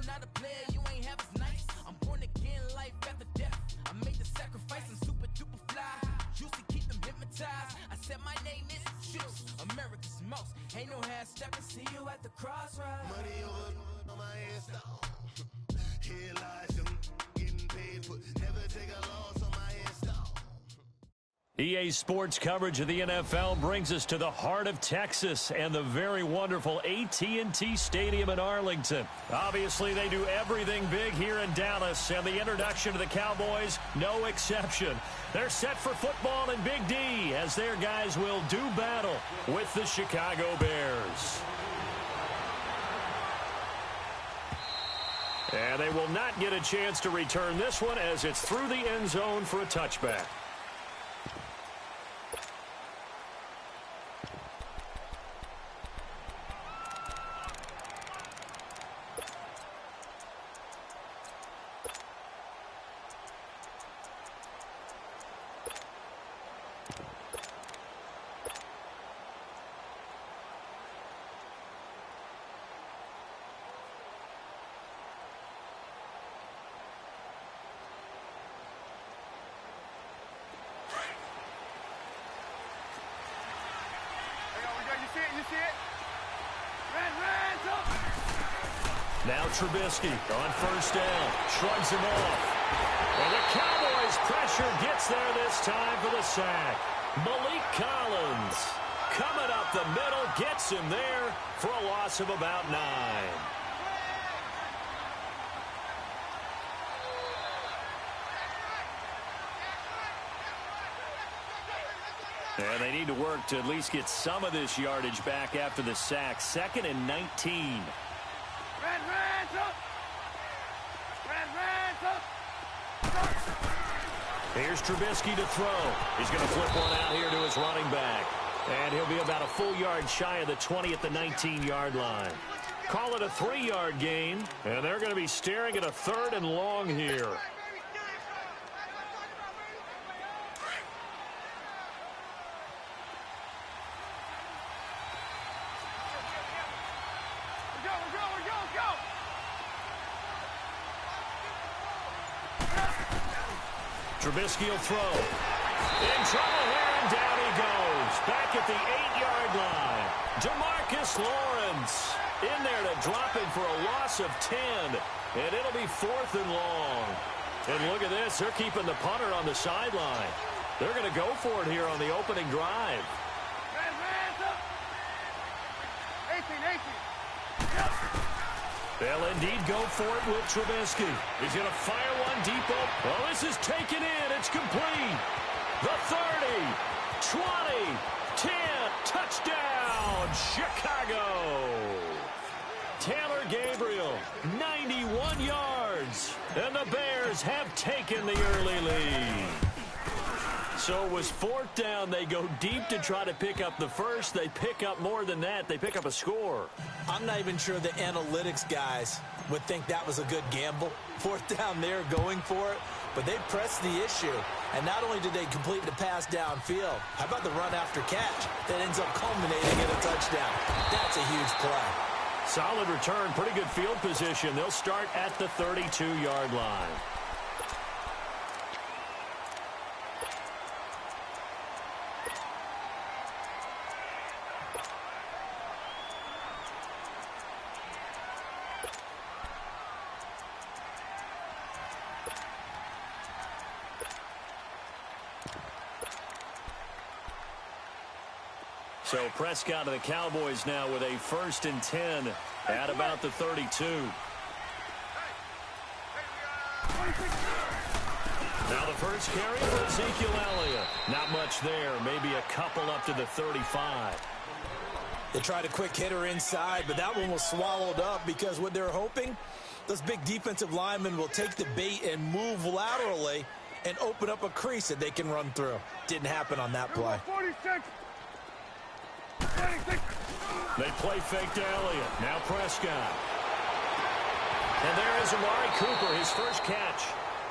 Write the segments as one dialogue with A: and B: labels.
A: not a player, you ain't half as nice. I'm born again, life after death. I made the sacrifice, I'm super duper fly. Juicy, keep them hypnotized. I said my name is Juice, America's most. Ain't no half stepping, see you at the crossroads.
B: Money over on my headstone. Here lies young, getting paid for. Never take a loss on my headstone.
C: EA Sports coverage of the NFL brings us to the heart of Texas and the very wonderful AT&T Stadium in Arlington. Obviously, they do everything big here in Dallas, and the introduction to the Cowboys, no exception. They're set for football in Big D as their guys will do battle with the Chicago Bears. And they will not get a chance to return this one as it's through the end zone for a touchback. Now Trubisky on first down, shrugs him off. And the Cowboys' pressure gets there this time for the sack. Malik Collins coming up the middle, gets him there for a loss of about 9. And they need to work to at least get some of this yardage back after the sack. 2nd and 19. Here's Trubisky to throw. He's going to flip one out here to his running back. And he'll be about a full yard shy of the 20 at the 19-yard line. Call it a 3-yard gain, and they're going to be staring at a 3rd and long here. Trubisky will throw. In trouble here, and down he goes. Back at the 8-yard line. DeMarcus Lawrence in there to drop him for a loss of 10. And it'll be 4th and long. And look at this. They're keeping the punter on the sideline. They're going to go for it here on the opening drive. They'll indeed go for it with Trubisky. He's going to fire one deep up. Oh, this is taken in. It's complete. The 30, 20, 10, touchdown, Chicago. Taylor Gabriel, 91 yards. And the Bears have taken the early lead. So it was 4th down. They go deep to try to pick up the first. They pick up more than that. They pick up a score.
D: I'm not even sure the analytics guys would think that was a good gamble. 4th down there going for it. But they pressed the issue. And not only did they complete the pass downfield, how about the run after catch that ends up culminating in a touchdown? That's a huge play.
C: Solid return, pretty good field position. They'll start at the 32-yard line. So Prescott and the Cowboys now with a 1st and 10 at about the 32. Now the first carry for Ezekiel Elliott. Not much there, maybe a couple up to the 35.
D: They tried a quick hitter inside, but that one was swallowed up because what they're hoping, those big defensive linemen will take the bait and move laterally and open up a crease that they can run through. Didn't happen on that play.
E: 46.
C: They play fake to Elliott. Now Prescott. And there is Amari Cooper, his first catch.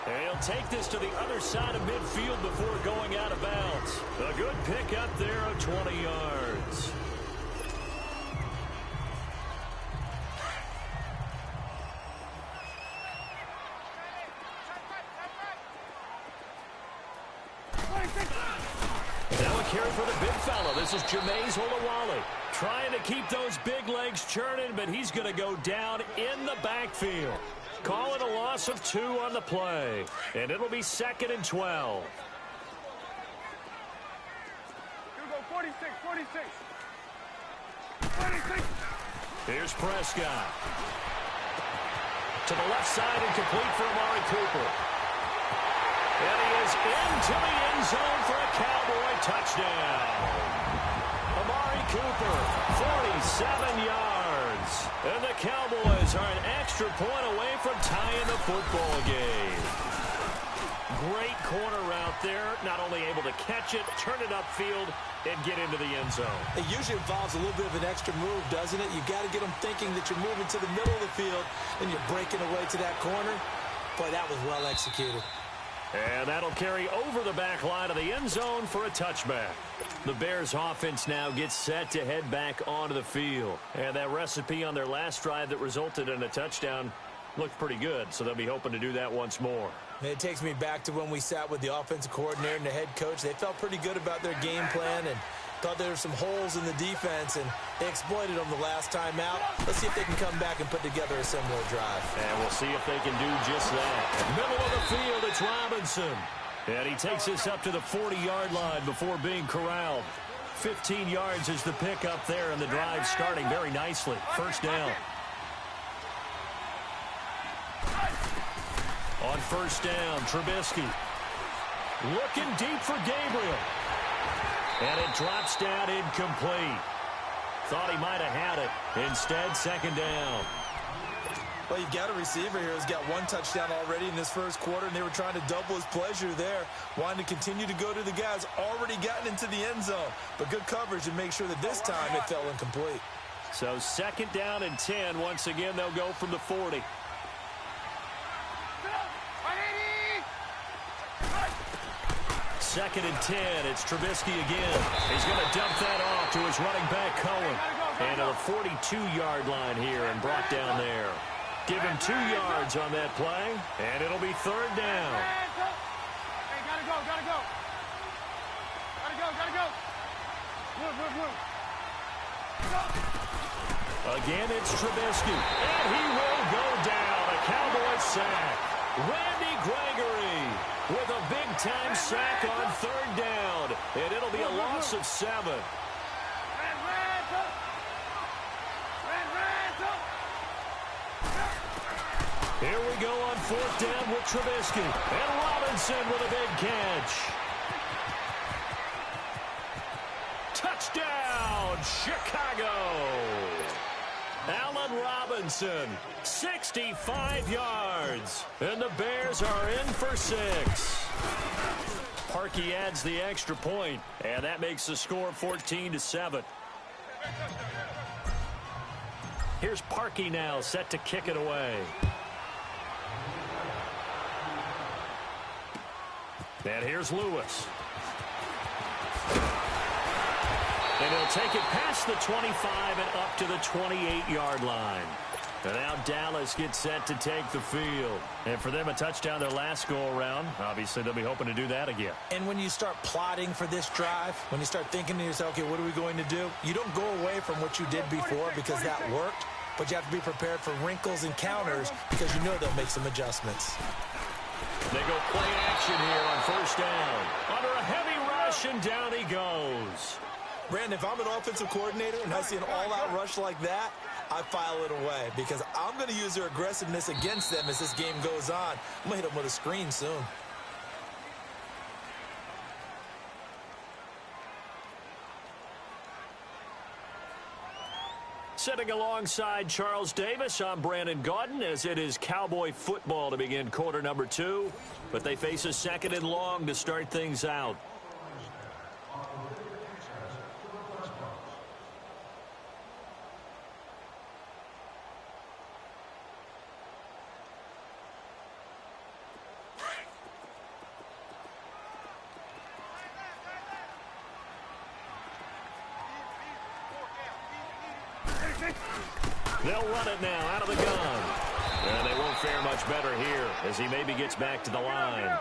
C: And he'll take this to the other side of midfield before going out of bounds. A good pick up there of 20 yards. carry for the big fella. This is Jameis Olawale. Trying to keep those big legs churning, but he's going to go down in the backfield. Call it a loss of 2 on the play. And it'll be 2nd and 12.
E: You go 46, 46. 46.
C: Here's Prescott. To the left side and complete for Amari Cooper. And he is into the end zone for a Cowboy touchdown. Amari Cooper, 47 yards. And the Cowboys are an extra point away from tying the football game. Great corner route there. Not only able to catch it, turn it upfield, and get into the end zone.
D: It usually involves a little bit of an extra move, doesn't it? You've got to get them thinking that you're moving to the middle of the field and you're breaking away to that corner. Boy, that was well executed.
C: And that'll carry over the back line of the end zone for a touchback. The Bears offense now gets set to head back onto the field. And that recipe on their last drive that resulted in a touchdown looked pretty good, so they'll be hoping to do that once more.
D: It takes me back to when we sat with the offensive coordinator and the head coach. They felt pretty good about their game plan and thought there were some holes in the defense, and they exploited them the last time out. Let's see if they can come back and put together a similar drive.
C: And we'll see if they can do just that. Middle of the field, it's Robinson. And he takes this up to the 40-yard line before being corralled. 15 yards is the pickup there, and the drive starting very nicely. First down. On first down, Trubisky. Looking deep for Gabriel. And it drops down incomplete. Thought he might have had it. Instead, second down.
D: Well, you've got a receiver here who's got 1 touchdown already in this first quarter, and they were trying to double his pleasure there, wanting to continue to go to the guys already gotten into the end zone. But good coverage to make sure that this time it fell incomplete.
C: So second down and 10. Once again, they'll go from the 40. Second and 10. It's Trubisky again. He's going to dump that off to his running back, Cohen. And to the 42-yard line here and brought down there. Give him 2 yards on that play, and it'll be third down.
E: Hey, gotta go, gotta go. Gotta go, gotta go. Move.
C: Again, it's Trubisky. And he will go down. A Cowboy sack. Randy Gregory with a big-time sack on third down. And it'll be a loss of 7. Here we go on fourth down with Trubisky. And Robinson with a big catch. Touchdown, Chicago. Allen Robinson, 65 yards. And the Bears are in for 6. Parkey adds the extra point, and that makes the score 14-7. Here's Parkey now, set to kick it away. And here's Lewis. And he'll take it past the 25 and up to the 28-yard line. And now Dallas gets set to take the field. And for them, a touchdown their last go-around. Obviously, they'll be hoping to do that again.
D: And when you start plotting for this drive, when you start thinking to yourself, okay, what are we going to do? You don't go away from what you did before because that worked. But you have to be prepared for wrinkles and counters because you know they'll make some adjustments.
C: They go play action here on first down. Under a heavy rush, and down he goes.
D: Brandon, if I'm an offensive coordinator and I see an all-out rush like that, I file it away because I'm going to use their aggressiveness against them as this game goes on. I'm going to hit them with a screen soon.
C: Sitting alongside Charles Davis, I'm Brandon Gaudin, as it is Cowboy football to begin quarter number 2. But they face a second and long to start things out. They'll run it now out of the gun. And they won't fare much better here as he maybe gets back to the line.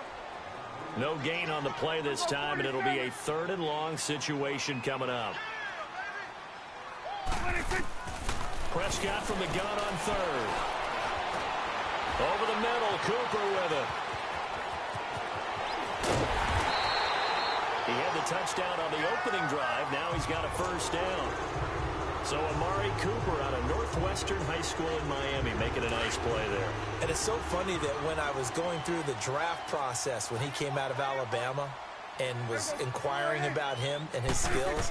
C: No gain on the play this time, and it'll be a 3rd and long situation coming up. Prescott from the gun on 3rd. Over the middle, Cooper with it. He had the touchdown on the opening drive. Now he's got a 1st down. So Amari Cooper out of Northwestern High School in Miami making a nice play there.
D: And it's so funny that when I was going through the draft process when he came out of Alabama and was inquiring about him and his skills,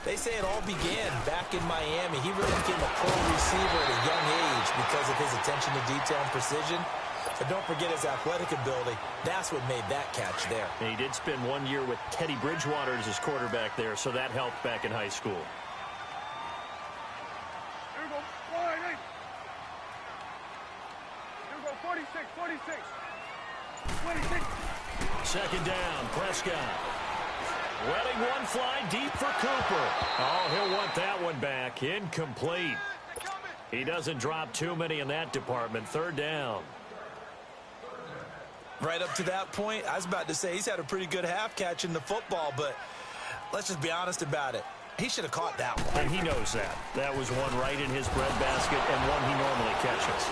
D: they say it all began back in Miami. He really became a pro receiver at a young age because of his attention to detail and precision. But don't forget his athletic ability. That's what made that catch there.
C: And he did spend 1 year with Teddy Bridgewater as his quarterback there, so that helped back in high school.
E: Here we go. 46, 46. 26.
C: 2nd down, Prescott. Letting one fly deep for Cooper. Oh, he'll want that one back. Incomplete. He doesn't drop too many in that department. 3rd down.
D: Right up to that point, I was about to say he's had a pretty good half catching the football, but let's just be honest about it. He should have caught that one.
C: And he knows that. That was one right in his breadbasket and one he normally catches.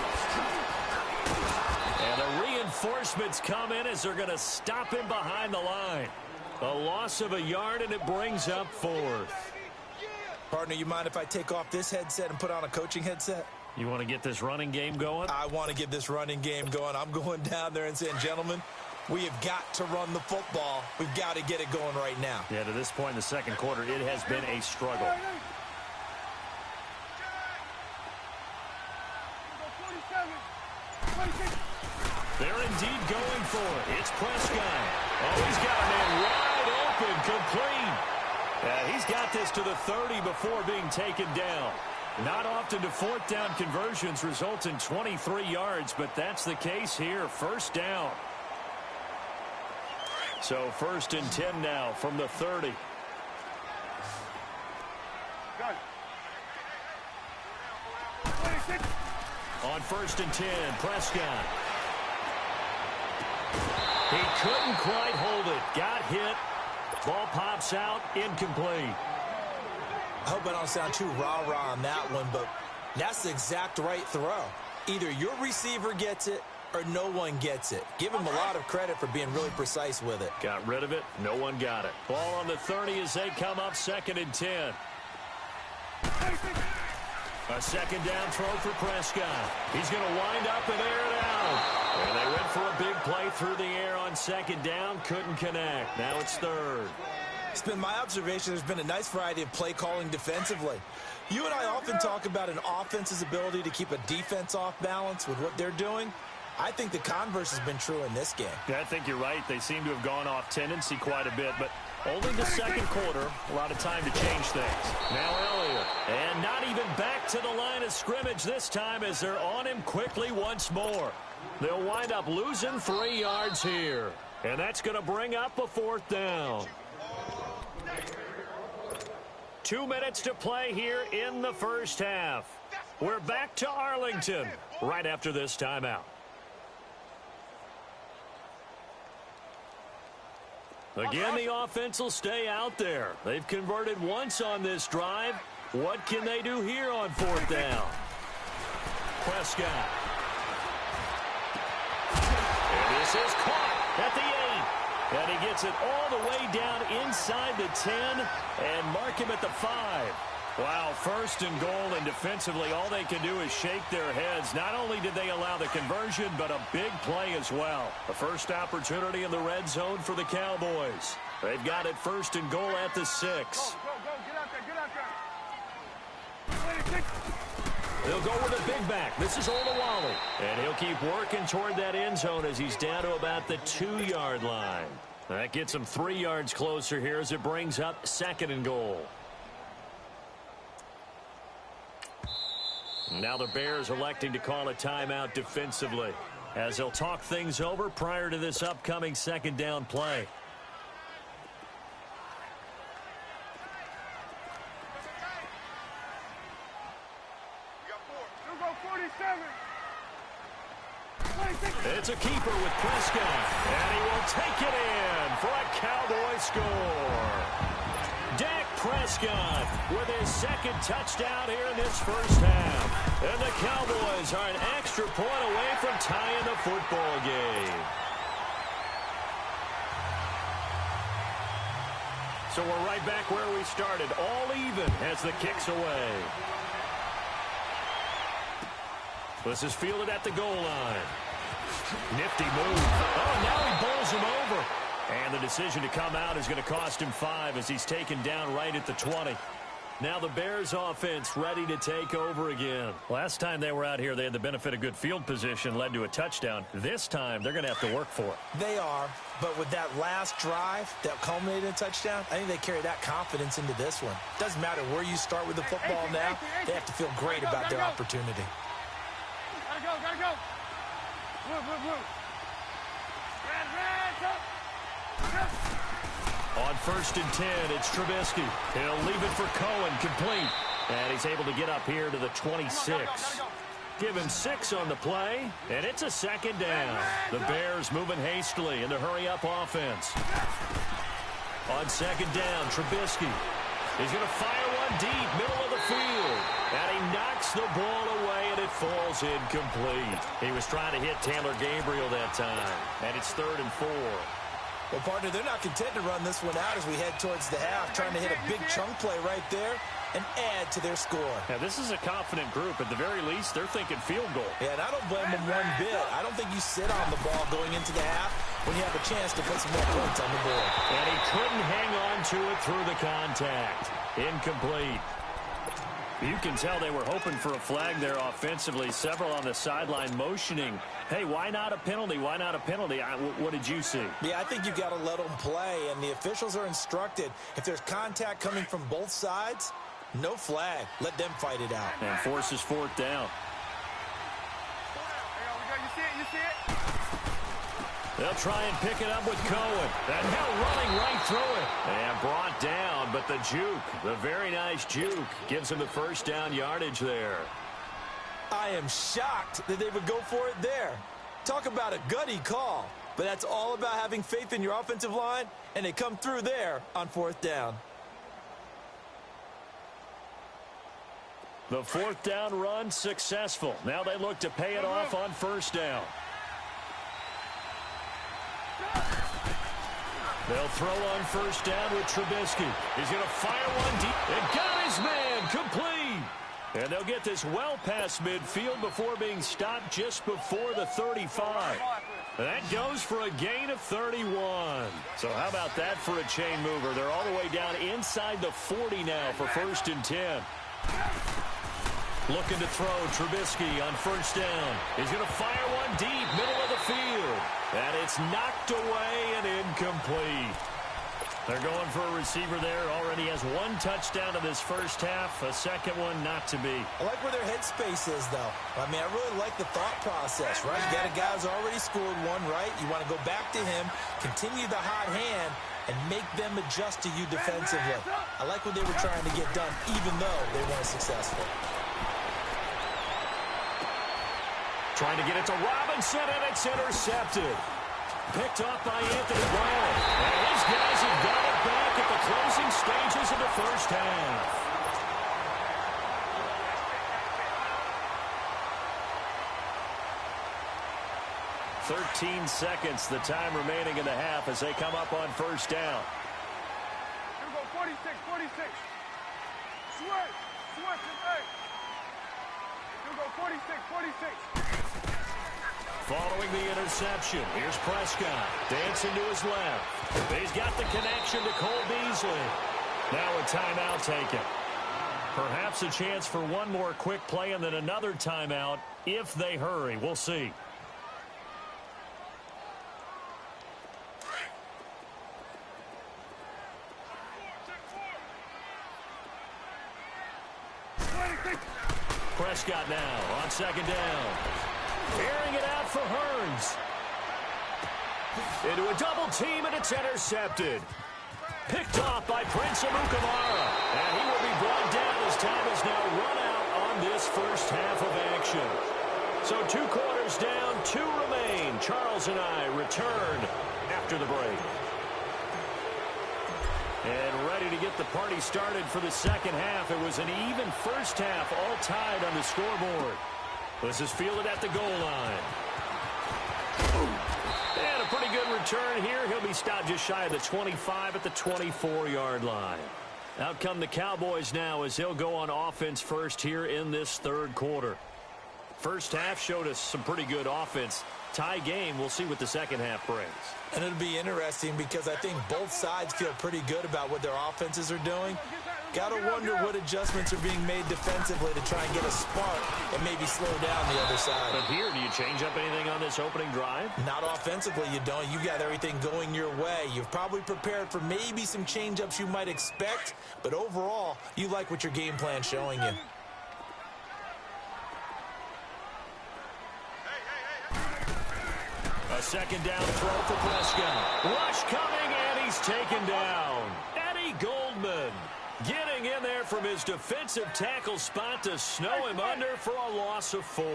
C: And the reinforcements come in as they're going to stop him behind the line. A loss of a yard, and it brings up 4th.
D: Partner, you mind if I take off this headset and put on a coaching headset?
C: You want to get this running game going?
D: I want to get this running game going. I'm going down there and saying, gentlemen, we have got to run the football. We've got to get it going right now.
C: Yeah, to this point in the 2nd quarter, it has been a struggle. They're indeed going for it. It's Prescott. Oh, he's got a man wide open, complete. He's got this to the 30 before being taken down. Not often do 4th down conversions result in 23 yards, but that's the case here. 1st down. So 1st and 10 now from the 30. On 1st and 10, Prescott. He couldn't quite hold it. Got hit. Ball pops out. Incomplete.
D: I hope I don't sound too rah-rah on that one, but that's the exact right throw. Either your receiver gets it or no one gets it. Give him a lot of credit for being really precise with it.
C: Got rid of it. No one got it. Ball on the 30 as they come up 2nd and 10. A 2nd down throw for Prescott. He's going to wind up and air it out. And they went for a big play through the air on 2nd down. Couldn't connect. Now it's 3rd.
D: It's been my observation there's been a nice variety of play calling defensively. You and I often talk about an offense's ability to keep a defense off balance with what they're doing. I think the converse has been true in this game.
C: Yeah, I think you're right. They seem to have gone off tendency quite a bit, but only the 2nd quarter. A lot of time to change things. Now Elliott. And not even back to the line of scrimmage this time as they're on him quickly once more. They'll wind up losing 3 yards here. And that's going to bring up a 4th down. 2 minutes to play here in the 1st half. We're back to Arlington right after this timeout. Again, the offense will stay out there. They've converted once on this drive. What can they do here on 4th down? Prescott. And this is caught at the 8. And he gets it all the way down inside the 10 and mark him at the 5. Wow, 1st and goal, and defensively all they can do is shake their heads. Not only did they allow the conversion, but a big play as well. The first opportunity in the red zone for the Cowboys. They've got it 1st and goal at the 6.
E: Go, get out there, get out there.
C: They'll go with a big back. This is Olawale. And he'll keep working toward that end zone as he's down to about the 2-yard line. That gets him 3 yards closer here as it brings up 2nd and goal. Now the Bears electing to call a timeout defensively as they'll talk things over prior to this upcoming 2nd down play. It's a keeper with Prescott, and he will take it in for a Cowboy score. Dak Prescott with his second touchdown here in this first half. And the Cowboys are an extra point away from tying the football game. So we're right back where we started, all even as the kick's away. This is fielded at the goal line. Nifty move. Oh, now he bowls him over. And the decision to come out is going to cost him 5 as he's taken down right at the 20. Now the Bears offense ready to take over again. Last time they were out here, they had the benefit of good field position, led to a touchdown. This time, they're going to have to work for it.
D: They are, but with that last drive that culminated in a touchdown, I think they carry that confidence into this one. Doesn't matter where you start with the football now, they have to feel great about their opportunity.
E: Gotta go. Move. Red,
C: On 1st and 10, it's Trubisky. He'll leave it for Cohen, complete. And he's able to get up here to the 26. Give him 6 on the play, and it's a second down. The Bears moving hastily in the hurry-up offense. On 2nd down, Trubisky. He's going to fire one deep, middle of the field. And he knocks the ball away, and it falls incomplete. He was trying to hit Taylor Gabriel that time. And it's 3rd and 4.
D: Well, partner, they're not content to run this one out as we head towards the half, trying to hit a big chunk play right there and add to their score.
C: Yeah, this is a confident group. At the very least, they're thinking field goal.
D: Yeah, and I don't blame them one bit. I don't think you sit on the ball going into the half when you have a chance to put some more points on the board.
C: And he couldn't hang on to it through the contact. Incomplete. You can tell they were hoping for a flag there offensively. Several on the sideline motioning. Hey, why not a penalty? Why not a penalty? What did you see?
D: Yeah, I think you've got to let them play, and the officials are instructed. If there's contact coming from both sides, no flag. Let them fight it out.
C: And forces 4th down.
E: You see it?
C: They'll try and pick it up with Cohen. And now running right through it. And brought down, but the juke, the very nice juke, gives him the first down yardage there.
D: I am shocked that they would go for it there. Talk about a gutty call. But that's all about having faith in your offensive line, and they come through there on 4th down.
C: The 4th down run successful. Now they look to pay it off on 1st down. They'll throw on 1st down with Trubisky. He's going to fire one deep. And got his man complete. And they'll get this well past midfield before being stopped just before the 35. That goes for a gain of 31. So how about that for a chain mover? They're all the way down inside the 40 now for 1st and 10. Looking to throw, Trubisky on 1st down. He's going to fire one deep, middle of the field. And it's knocked away and incomplete. They're going for a receiver there. Already has 1 touchdown in this first half. A second one not to be.
D: I like where their headspace is, though. I mean, I really like the thought process, right? You got a guy who's already scored 1, right? You want to go back to him, continue the hot hand, and make them adjust to you defensively. I like what they were trying to get done, even though they weren't successful.
C: Trying to get it to Robinson, and it's intercepted. Picked off by Anthony Brown. And his guys have got it back at the closing stages of the first half. "13 seconds, the time remaining in the half as they come up on 1st down.
E: Here we go, 46. Switch, hey. Here we go, 46.
C: Following the interception, here's Prescott. Dancing to his left. He's got the connection to Cole Beasley. Now a timeout taken. Perhaps a chance for one more quick play and then another timeout if they hurry. We'll see. Prescott now on 2nd down. Airing it out for Hearns. Into a double team, and it's intercepted. Picked off by Prince Amukamara. And he will be brought down as time is now run out on this first half of action. So 2 quarters down, 2 remain. Charles and I return after the break. And ready to get the party started for the second half. It was an even first half, all tied on the scoreboard. This is fielded at the goal line. And a pretty good return here. He'll be stopped just shy of the 25 at the 24-yard line. Out come the Cowboys now as they'll go on offense first here in this third quarter. First half showed us some pretty good offense. Tie game, we'll see what the second half brings.
D: And it'll be interesting because I think both sides feel pretty good about what their offenses are doing. Got to wonder what adjustments are being made defensively to try and get a spark and maybe slow down the other side.
C: But here, do you change up anything on this opening drive?
D: Not offensively, you don't. You got everything going your way. You've probably prepared for maybe some change-ups you might expect, but overall, you like what your game plan's showing you.
C: A second down throw for Prescott. Rush coming, and he's taken down. Eddie Goldman getting in there from his defensive tackle spot to snow him under for a loss of 4.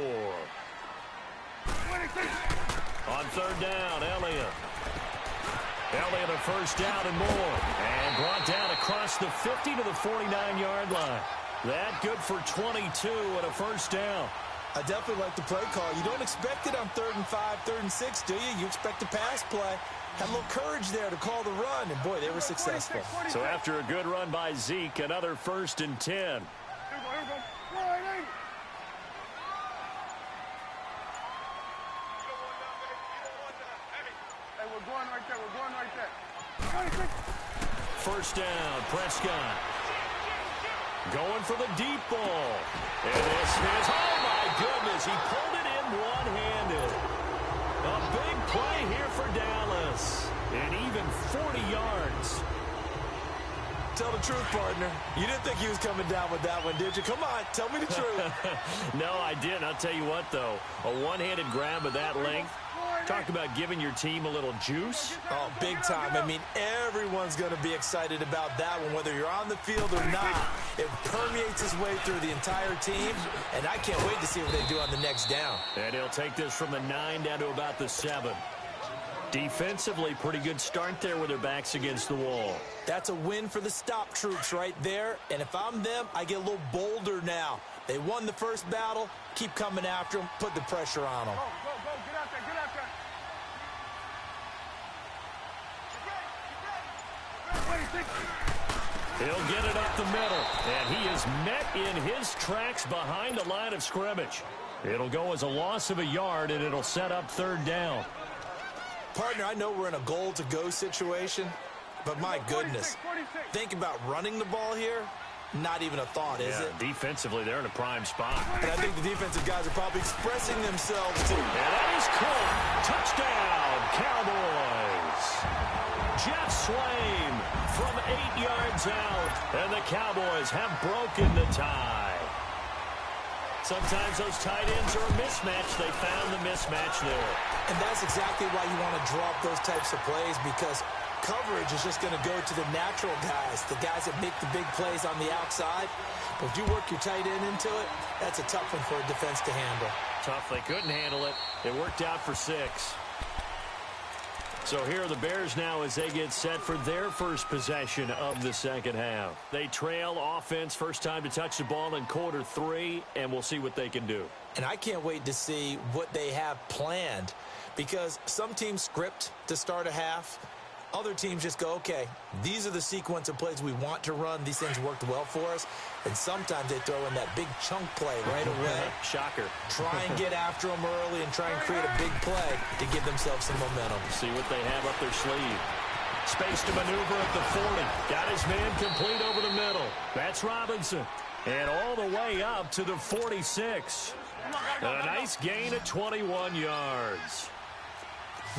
C: On third down, Elliott. Elliott a first down and more. And brought down across the 50 to the 49-yard line. That good for 22 and a first down.
D: I definitely like the play call. You don't expect it on 3rd and 5, 3rd and 6, do you? You expect a pass play. Had a little courage there to call the run, and boy, they were successful.
C: So after a good run by Zeke, another 1st and 10.
E: Hey, we're going right there. We're going right there.
C: First down, Prescott. Going for the deep ball. And this is, oh my goodness, he pulled it in one-handed. A big play here for Dallas. And even 40 yards.
D: Tell the truth, partner. You didn't think he was coming down with that one, did you? Come on, tell me the truth.
C: No, I didn't. I'll tell you what, though. A one-handed grab of that length. Talk about giving your team a little juice.
D: Oh, big time. I mean, everyone's going to be excited about that one, whether you're on the field or not. It permeates its way through the entire team, and I can't wait to see what they do on the next down.
C: And he'll take this from the 9 down to about the 7. Defensively, pretty good start there with their backs against the wall.
D: That's a win for the stop troops right there, and if I'm them, I get a little bolder now. They won the first battle. Keep coming after them. Put the pressure on them.
E: Go, get out there, get out there.
C: He'll get it up the middle, and he is met in his tracks behind the line of scrimmage. It'll go as a loss of a yard, and it'll set up 3rd down.
D: Partner, I know we're in a goal-to-go situation, but my goodness, think about running the ball here. Not even a thought, is it?
C: Defensively, they're in a prime spot.
D: And I think the defensive guys are probably expressing themselves, too.
C: And that is caught. Touchdown, Cowboys. Jeff Swain from 8 yards out. And the Cowboys have broken the tie. Sometimes those tight ends are a mismatch. They found the mismatch there.
D: And that's exactly why you want to drop those types of plays, because coverage is just going to go to the natural guys, the guys that make the big plays on the outside. But if you work your tight end into it, that's a tough one for a defense to handle.
C: Tough. They couldn't handle it. It worked out for 6. So here are the Bears now as they get set for their first possession of the second half. They trail offense, first time to touch the ball in quarter 3, and we'll see what they can do.
D: And I can't wait to see what they have planned, because some teams script to start a half. Other teams just go, okay, these are the sequence of plays we want to run. These things worked well for us. And sometimes they throw in that big chunk play right away.
C: Shocker.
D: Try and get after them early and try and create a big play to give themselves some momentum.
C: See what they have up their sleeve. Space to maneuver at the 40. Got his man complete over the middle. That's Robinson. And all the way up to the 46. And a nice gain of 21 yards.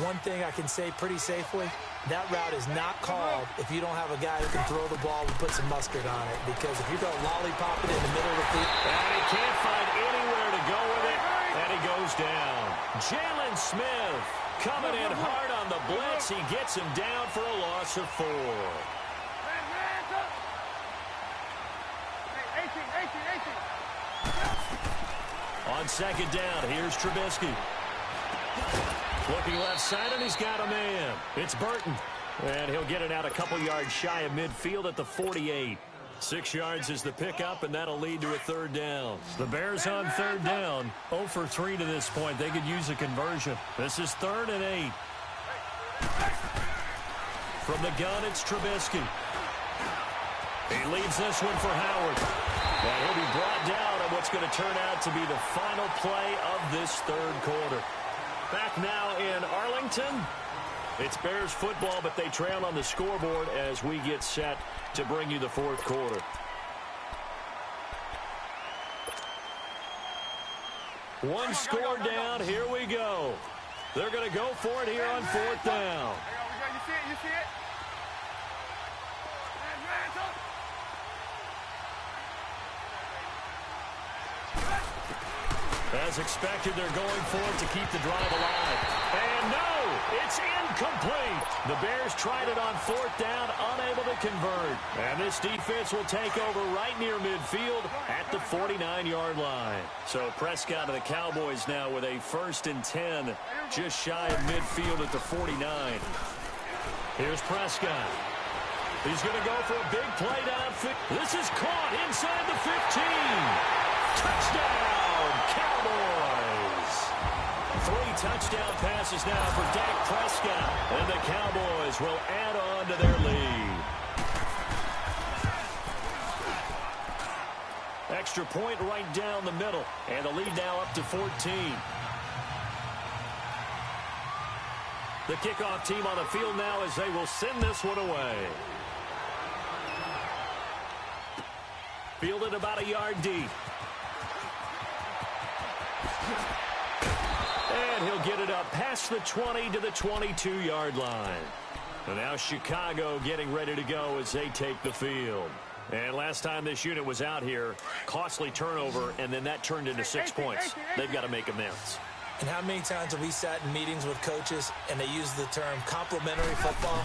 D: One thing I can say pretty safely, that route is not called if you don't have a guy who can throw the ball and put some mustard on it. Because if you go lollipop it in the middle of the field.
C: And he can't find anywhere to go with it. And he goes down. Jalen Smith coming in hard on the blitz. He gets him down for a loss of 4. On second down, here's Trubisky. Looking left side, and he's got a man. It's Burton. And he'll get it out a couple yards shy of midfield at the 48. 6 yards is the pickup, and that'll lead to a third down. The Bears on third down, 0 for 3 to this point. They could use a conversion. This is 3rd and 8. From the gun, it's Trubisky. He leaves this one for Howard. And he'll be brought down on what's going to turn out to be the final play of this third quarter. Back now in Arlington. It's Bears football, but they trail on the scoreboard as we get set to bring you the fourth quarter. One score down. Here we go. They're going to go for it here on fourth down.
E: You see it? You see it?
C: As expected, they're going for it to keep the drive alive. And no, it's incomplete. The Bears tried it on fourth down, unable to convert. And this defense will take over right near midfield at the 49-yard line. So Prescott and the Cowboys now with a 1st and 10, just shy of midfield at the 49. Here's Prescott. He's going to go for a big play downfield. This is caught inside the 15. Touchdown, Cowboys. 3 touchdown passes now for Dak Prescott. And the Cowboys will add on to their lead. Extra point right down the middle. And the lead now up to 14. The kickoff team on the field now as they will send this one away. Fielded about a yard deep. And he'll get it up past the 20 to the 22-yard line. And now Chicago getting ready to go as they take the field. And last time this unit was out here, costly turnover, and then that turned into 6 points. They've got to make amends.
D: And how many times have we sat in meetings with coaches and they use the term complementary football?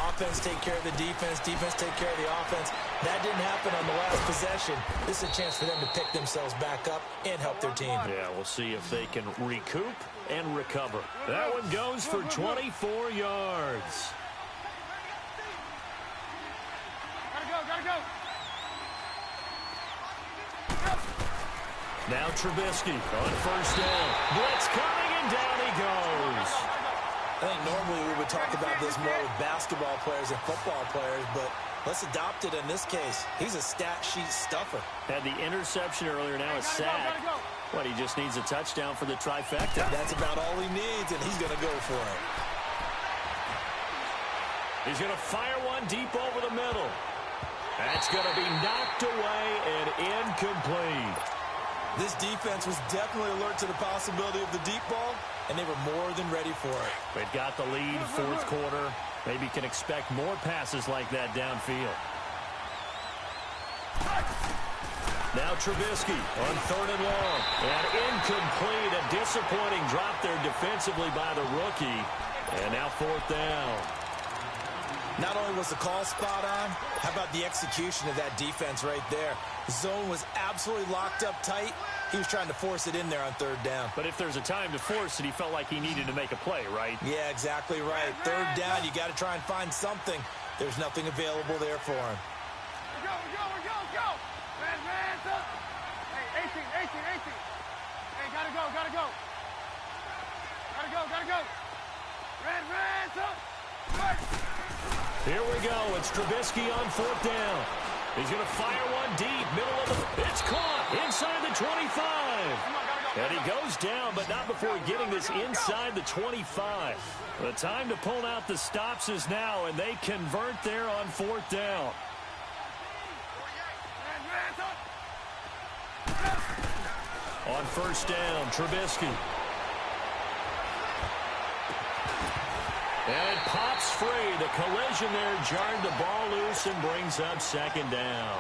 D: Offense take care of the defense, defense take care of the offense. That didn't happen on the last possession. This is a chance for them to pick themselves back up and help their team.
C: Yeah, we'll see if they can recoup and recover. That one goes for 24 yards.
E: Gotta go.
C: Now Trubisky on first down. Blitz coming, and down he goes.
D: I think normally we would talk about this more with basketball players and football players, but let's adopt it in this case. He's a stat sheet stuffer. Had the interception earlier, now a sack. What, he just needs a touchdown for the trifecta. That's about all he needs, and he's going to go for it.
C: He's going to fire one deep over the middle. That's going to be knocked away and incomplete.
D: This defense was definitely alert to the possibility of the deep ball, and they were more than ready for it.
C: They've got the lead, fourth quarter. Maybe can expect more passes like that downfield. Now Trubisky on third and long. And incomplete, a disappointing drop there defensively by the rookie. And now fourth down.
D: Not only was the call spot on, how about the execution of that defense right there? The zone was absolutely locked up tight. He was trying to force it in there on third down.
C: But if there's a time to force it, he felt like he needed to make a play, right?
D: Yeah, exactly right. Third down, you got to try and find something. There's nothing available there for him.
E: Go. Man, up. Hey, 18. Hey, gotta go. Red, up.
C: Here we go. It's Trubisky on fourth down. He's going to fire one deep, middle of the... It's caught inside the 25. And he goes down, but not before getting this inside the 25. The time to pull out the stops is now, and they convert there on fourth down. On first down, Trubisky. And it pops free. The collision there jarred the ball loose and brings up second down.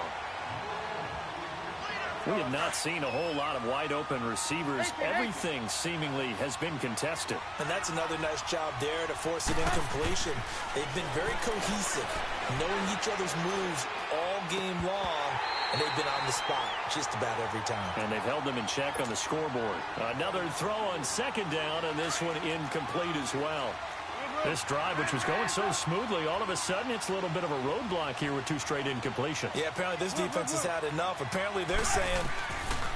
C: We have not seen a whole lot of wide-open receivers. Everything seemingly has been contested.
D: And that's another nice job there to force an incompletion. They've been very cohesive, knowing each other's moves all game long, and they've been on the spot just about every time.
C: And they've held them in check on the scoreboard. Another throw on second down, and this one incomplete as well. This drive, which was going so smoothly, all of a sudden it's a little bit of a roadblock here with 2 straight incompletions.
D: Yeah, apparently this defense has had enough. Apparently they're saying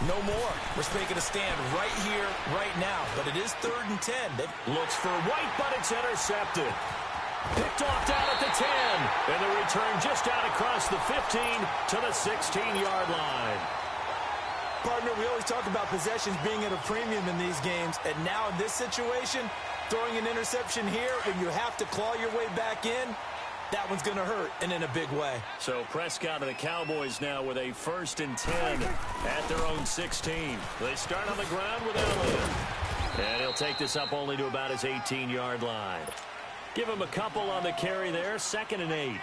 D: no more. We're making a stand right here, right now. But it is 3rd and 10.
C: Looks for White, but it's intercepted. Picked off down at the 10. And the return just out across the 15 to the 16-yard line.
D: Partner, we always talk about possessions being at a premium in these games. And now in this situation, throwing an interception here when you have to claw your way back in, that one's going to hurt, and in a big way.
C: So Prescott and the Cowboys now with a 1st and 10 at their own 16. They start on the ground with Elliott. And he'll take this up only to about his 18-yard line. Give him a couple on the carry there, 2nd and 8.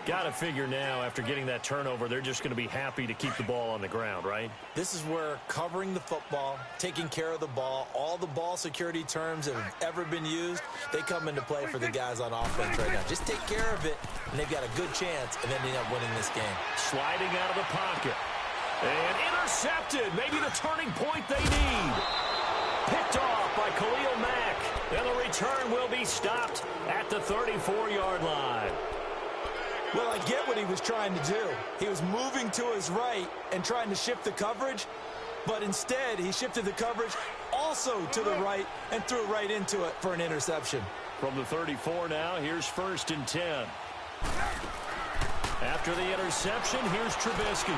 C: Got to figure now, after getting that turnover, they're just going to be happy to keep the ball on the ground, right?
D: This is where covering the football, taking care of the ball, all the ball security terms that have ever been used, they come into play for the guys on offense right now. Just take care of it, and they've got a good chance of ending up winning this game.
C: Sliding out of the pocket. And intercepted. Maybe the turning point they need. Picked off by Khalil Mack. And the return will be stopped at the 34-yard line.
D: Well, I get what he was trying to do. He was moving to his right and trying to shift the coverage, but instead he shifted the coverage also to the right and threw right into it for an interception.
C: From the 34 now, here's 1st and 10. After the interception, here's Trubisky.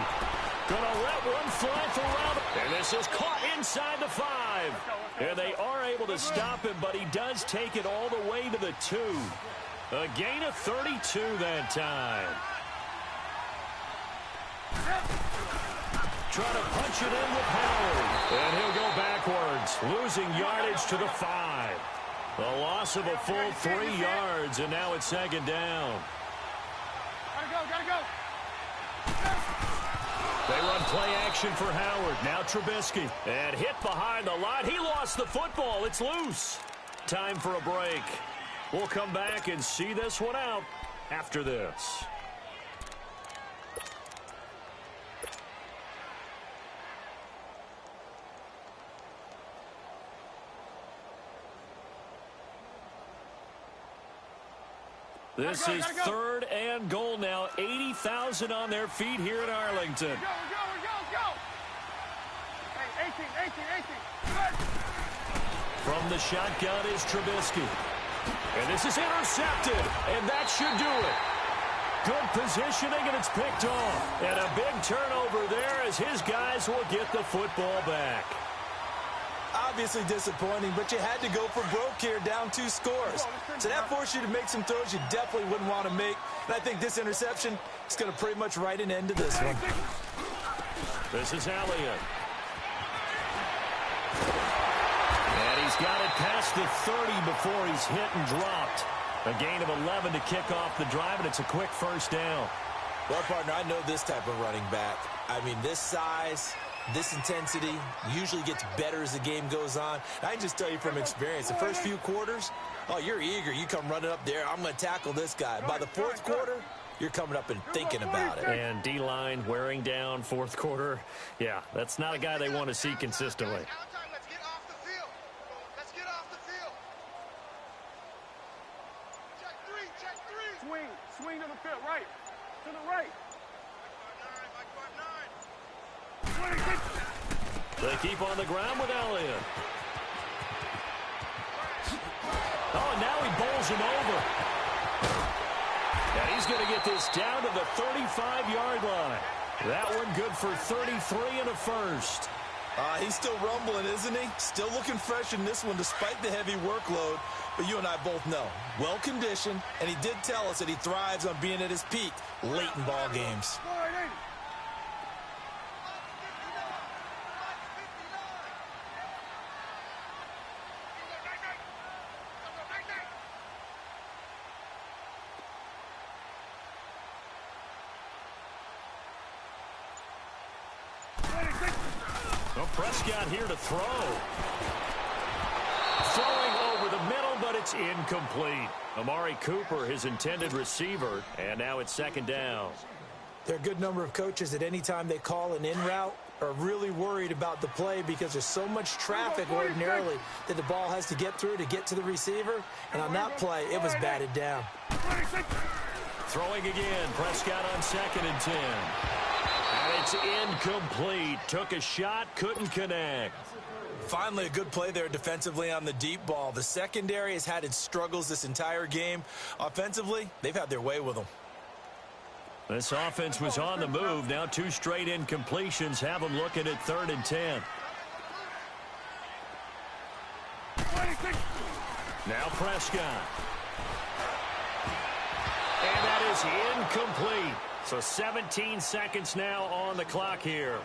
C: Gonna let one fly for Robert. And this is caught inside the 5. And they are able to stop him, but he does take it all the way to the 2. A gain of 32 that time. Trying to punch it in with Howard. And he'll go backwards, losing yardage to the 5. A loss of a full 3 yards, and now it's 2nd down.
E: Gotta go.
C: They run play action for Howard. Now Trubisky. And hit behind the line. He lost the football. It's loose. Time for a break. We'll come back and see this one out after this. This is 3rd and goal now. 80,000 on their feet here in Arlington.
E: Go. Hey, 18.
C: From the shotgun is Trubisky. And this is intercepted, and that should do it. Good positioning, and it's picked off. And a big turnover there as his guys will get the football back.
D: Obviously disappointing, but you had to go for broke here, down 2 scores. So that forced you to make some throws you definitely wouldn't want to make. And I think this interception is going to pretty much write an end to this one.
C: This is Elliott. And he's got it past the 30 before he's hit and dropped. A gain of 11 to kick off the drive, and it's a quick 1st down.
D: Well, partner, I know this type of running back. I mean, this size, this intensity usually gets better as the game goes on. I can just tell you from experience, the first few quarters, oh, you're eager. You come running up there, I'm going to tackle this guy. By the 4th quarter, you're coming up and thinking about it.
C: And D-line wearing down 4th quarter. Yeah, that's not a guy they want to see consistently.
E: Swing to the field, right. To the right.
C: They keep on the ground with Elliott. Oh, and now he bowls him over. And he's going to get this down to the 35-yard line. That one good for 33 and a 1st.
D: He's still rumbling, isn't he? Still looking fresh in this one despite the heavy workload. But you and I both know, well-conditioned, and he did tell us that he thrives on being at his peak late in ball games.
C: Well, Prescott here to throw. Throwing over the middle, but it's incomplete. Amari Cooper, his intended receiver, and now it's 2nd down.
D: There are a good number of coaches that any time they call an in route are really worried about the play because there's so much traffic ordinarily that the ball has to get through to get to the receiver. And on that play, it was batted down.
C: Throwing again, Prescott on 2nd and 10. And it's incomplete. Took a shot, couldn't connect.
D: Finally, a good play there defensively on the deep ball. The secondary has had its struggles this entire game. Offensively, they've had their way with them.
C: This offense was on the move. Now 2 straight incompletions have them looking at 3rd and 10. Now Prescott. And that is incomplete. So 17 seconds now on the clock here.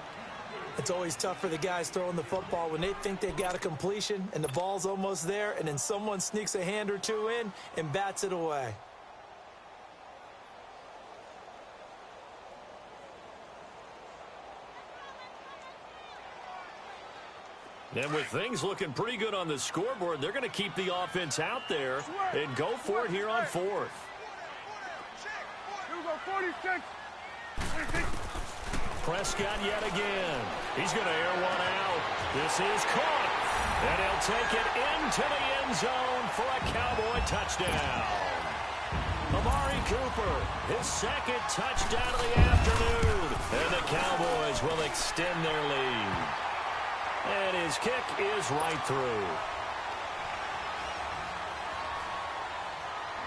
D: It's always tough for the guys throwing the football when they think they've got a completion and the ball's almost there, and then someone sneaks a hand or two in and bats it away.
C: And with things looking pretty good on the scoreboard, they're going to keep the offense out there and go for it here on 4th.
E: Here we go, 46.
C: Prescott yet again. He's going to air one out. This is caught. And he'll take it into the end zone for a Cowboy touchdown. Amari Cooper, his 2nd touchdown of the afternoon. And the Cowboys will extend their lead. And his kick is right through.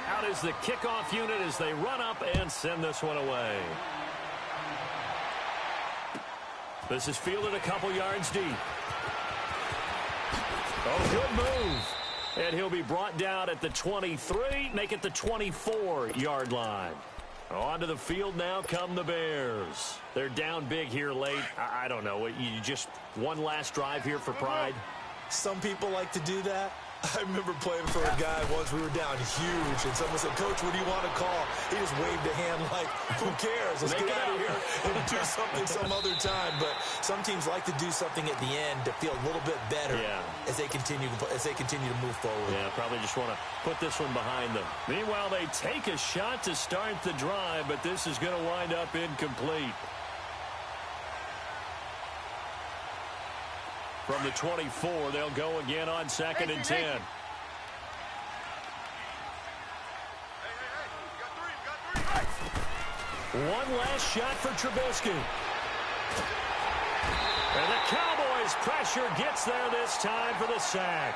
C: Out is the kickoff unit as they run up and send this one away. This is fielded a couple yards deep. Oh, good move. And he'll be brought down at the 23, make it the 24-yard line. Onto the field now come the Bears. They're down big here late. I don't know. You just one last drive here for pride?
D: Some people like to do that. I remember playing for a guy once. We were down huge, and someone said, "Coach, what do you want to call?" He just waved a hand like, "Who cares? Let's get out of here and do something some other time." But some teams like to do something at the end to feel a little bit better as they continue to move forward.
C: Yeah, probably just want to put this one behind them. Meanwhile, they take a shot to start the drive, but this is going to wind up incomplete. From the 24, they'll go again on 2nd and 10. One last shot for Trubisky. And the Cowboys' pressure gets there this time for the sack.